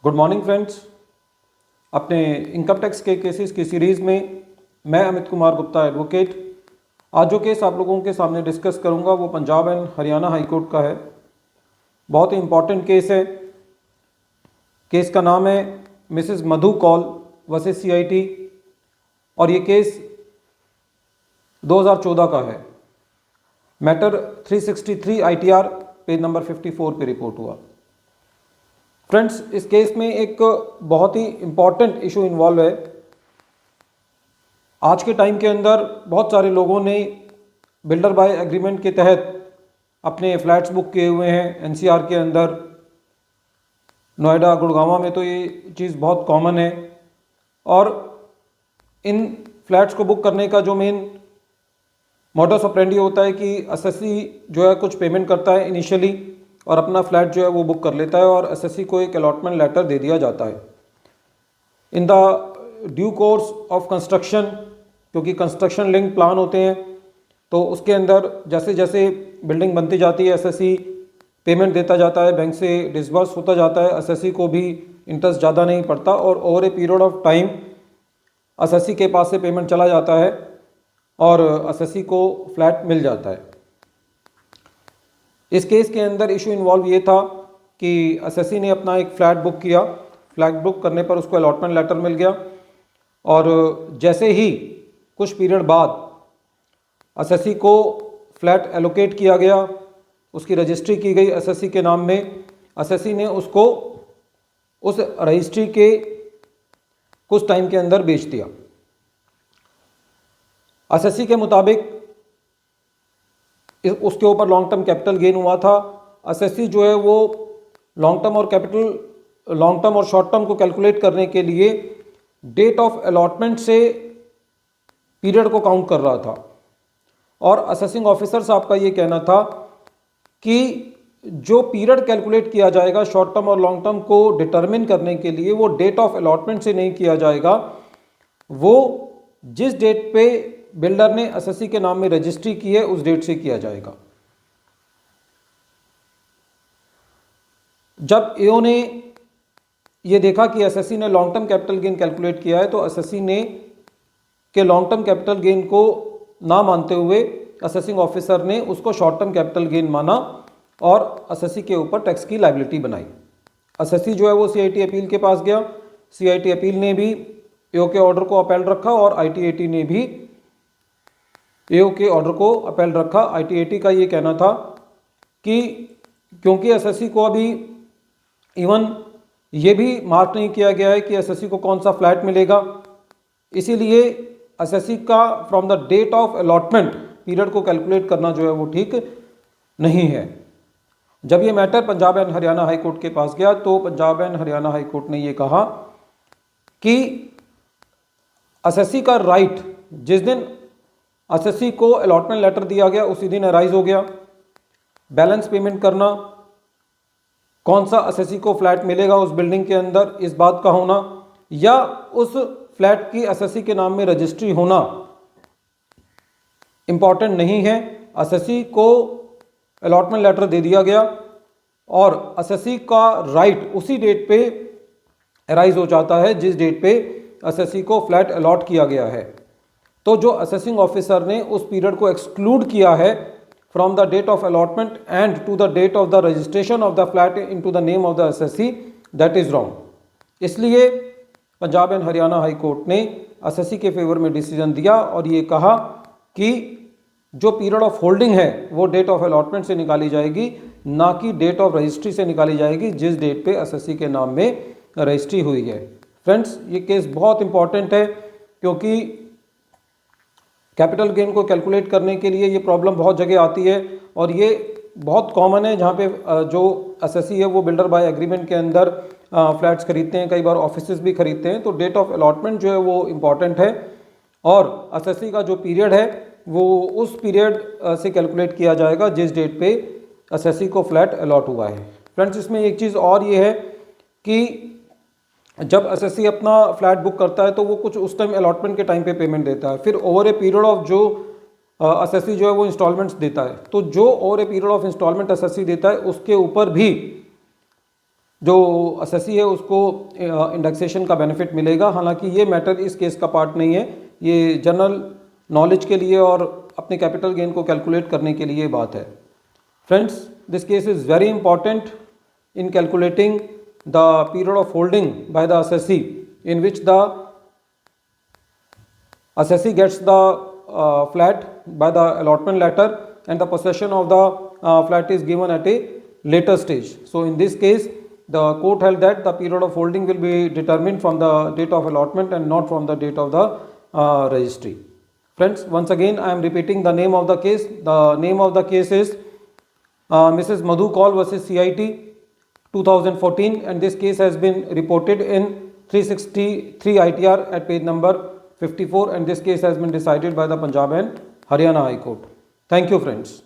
Good morning friends. अपने income tax के cases की सीरीज़ में मैं अमित कुमार गुप्ता एडवोकेट आज जो केस आप लोगों के सामने डिस्कस करूंगा वो Punjab and Haryana high court का है। बहुत ही इम्पॉर्टेंट केस है। केस का नाम है मिसेस मधु कौल वर्सेस CIT और ये केस 2014 का है। मैटर 363 ITR पेज नंबर 54 पे रिपोर्ट हुआ। फ्रेंड्स, इस केस में एक बहुत ही इम्पॉर्टेंट इशू इन्वॉल्व है। आज के टाइम के अंदर बहुत सारे लोगों ने बिल्डर बाय एग्रीमेंट के तहत अपने फ्लैट्स बुक किए हुए हैं NCR के अंदर। नोएडा, गुड़गांव में तो ये चीज़ बहुत कॉमन है और इन फ्लैट्स को बुक करने का जो मेन मोडस ऑपरेंडी होता है कि एसएससी जो है कुछ पेमेंट करता है इनिशियली और अपना फ्लैट जो है वो बुक कर लेता है और एसएससी को एक अलॉटमेंट लेटर दे दिया जाता है in the due course of construction, क्योंकि कंस्ट्रक्शन लिंक प्लान होते हैं तो उसके अंदर जैसे जैसे बिल्डिंग बनती जाती है एसएससी पेमेंट देता जाता है, बैंक से डिसबर्स होता जाता है। एसएससी को भी इंटरेस्ट ज़्यादा नहीं पड़ता और over a period of time SSC के पास से पेमेंट चला जाता है और एसएससी को फ्लैट मिल जाता है। इस केस के अंदर इशू इन्वॉल्व ये था कि एसएससी ने अपना एक फ्लैट बुक किया। फ्लैट बुक करने पर उसको अलॉटमेंट लेटर मिल गया और जैसे ही कुछ पीरियड बाद एसएससी को फ्लैट एलोकेट किया गया, उसकी रजिस्ट्री की गई एसएससी के नाम में। एसएससी ने उसको उस रजिस्ट्री के कुछ टाइम के अंदर बेच दिया। एसएससी के मुताबिक उसके ऊपर लॉन्ग टर्म कैपिटल गेन हुआ था। एसएससी जो है वो लॉन्ग टर्म और शॉर्ट टर्म को कैलकुलेट करने के लिए डेट ऑफ अलॉटमेंट से पीरियड को काउंट कर रहा था और असेसिंग ऑफिसर साहब का ये कहना था कि जो पीरियड कैलकुलेट किया जाएगा शॉर्ट टर्म और लॉन्ग टर्म को डिटरमिन करने के लिए वो डेट ऑफ अलॉटमेंट से नहीं किया जाएगा, वो जिस डेट पे बिल्डर ने एसएससी के नाम में रजिस्ट्री की है उस डेट से किया जाएगा। जब एओ ने ये देखा कि एसएससी ने long term capital gain calculate किया है तो एसएससी ने के लॉन्ग टर्म कैपिटल गेन को ना मानते हुए असेसिंग ऑफिसर ने उसको शॉर्ट टर्म कैपिटल गेन माना और एसएससी के ऊपर टैक्स की लायबिलिटी बनाई। एसएससी जो है वो CIT अपील के पास गया। CIT अपील ने भी एओ के ऑर्डर को अपील रखा और ITAT ने भी एओ के ऑर्डर को अपील रखा। ITAT का ये कहना था कि क्योंकि एसएससी को अभी इवन ये भी मार्क नहीं किया गया है कि एसएससी को कौन सा फ्लैट मिलेगा, इसीलिए एसएससी का from the date of allotment period को कैलकुलेट करना जो है वो ठीक नहीं है। जब ये matter Punjab and Haryana high court के पास गया तो Punjab and Haryana high court ने ये कहा कि एसएससी का राइट जिस दिन एसएससी को अलॉटमेंट लेटर दिया गया उसी दिन अराइज हो गया। बैलेंस पेमेंट करना, कौन सा एसएससी को फ्लैट मिलेगा उस बिल्डिंग के अंदर इस बात का होना या उस फ्लैट की एसएससी के नाम में रजिस्ट्री होना इंपॉर्टेंट नहीं है। एसएससी को अलॉटमेंट लेटर दे दिया गया और एसएससी का राइट उसी डेट पे अराइज हो जाता है जिस डेट पे एसएससी को फ्लैट अलॉट किया गया है। तो जो असेसिंग ऑफिसर ने उस पीरियड को एक्सक्लूड किया है from the date of allotment and to the date of the registration of the flat into the name of the SSC, that is wrong. इसलिए Punjab and Haryana high court ने SSC के favour में decision दिया और ये कहा कि जो पीरियड ऑफ होल्डिंग है वो डेट ऑफ अलॉटमेंट से निकाली जाएगी, ना कि डेट ऑफ रजिस्ट्री से निकाली जाएगी जिस डेट पे एसएससी के नाम में रजिस्ट्री हुई है। फ्रेंड्स, ये केस बहुत इंपॉर्टेंट है क्योंकि कैपिटल गेन को कैलकुलेट करने के लिए ये प्रॉब्लम बहुत जगह आती है और ये बहुत कॉमन है जहाँ पे जो एसएससी है वो बिल्डर बाय एग्रीमेंट के अंदर फ्लैट्स खरीदते हैं, कई बार ऑफिसेज भी खरीदते हैं। तो डेट ऑफ अलॉटमेंट जो है वो इम्पॉर्टेंट है और एसएससी का जो पीरियड है वो उस पीरियड से कैलकुलेट किया जाएगा जिस डेट पे एसएससी को फ्लैट अलॉट हुआ है। फ्रेंड्स, इसमें एक चीज़ और ये है कि जब एसएससी अपना फ्लैट बुक करता है तो वो कुछ उस टाइम अलॉटमेंट के टाइम पे पेमेंट देता है, फिर ओवर ए पीरियड ऑफ जो एसएससी जो है वो इंस्टॉलमेंट्स देता है। तो जो over a period of installment SSC देता है उसके ऊपर भी जो असेसी है उसको इंडेक्सेशन का बेनिफिट मिलेगा। हालांकि ये मैटर इस केस का पार्ट नहीं है, ये जनरल नॉलेज के लिए और अपने कैपिटल गेन को कैलकुलेट करने के लिए बात है। Friends, this case is very important in calculating the period of holding by the assessee, in which the assessee gets the flat by the allotment letter and the possession of the flat is given at a later stage. So in this case the court held that the period of holding will be determined from the date of allotment and not from the date of the registry. Friends, once again I am repeating the name of the case. The name of the case is Mrs. Madhu Kaul versus CIT 2014, and this case has been reported in 363 ITR at page number 54, and this case has been decided by the Punjab and Haryana High Court. Thank you, friends.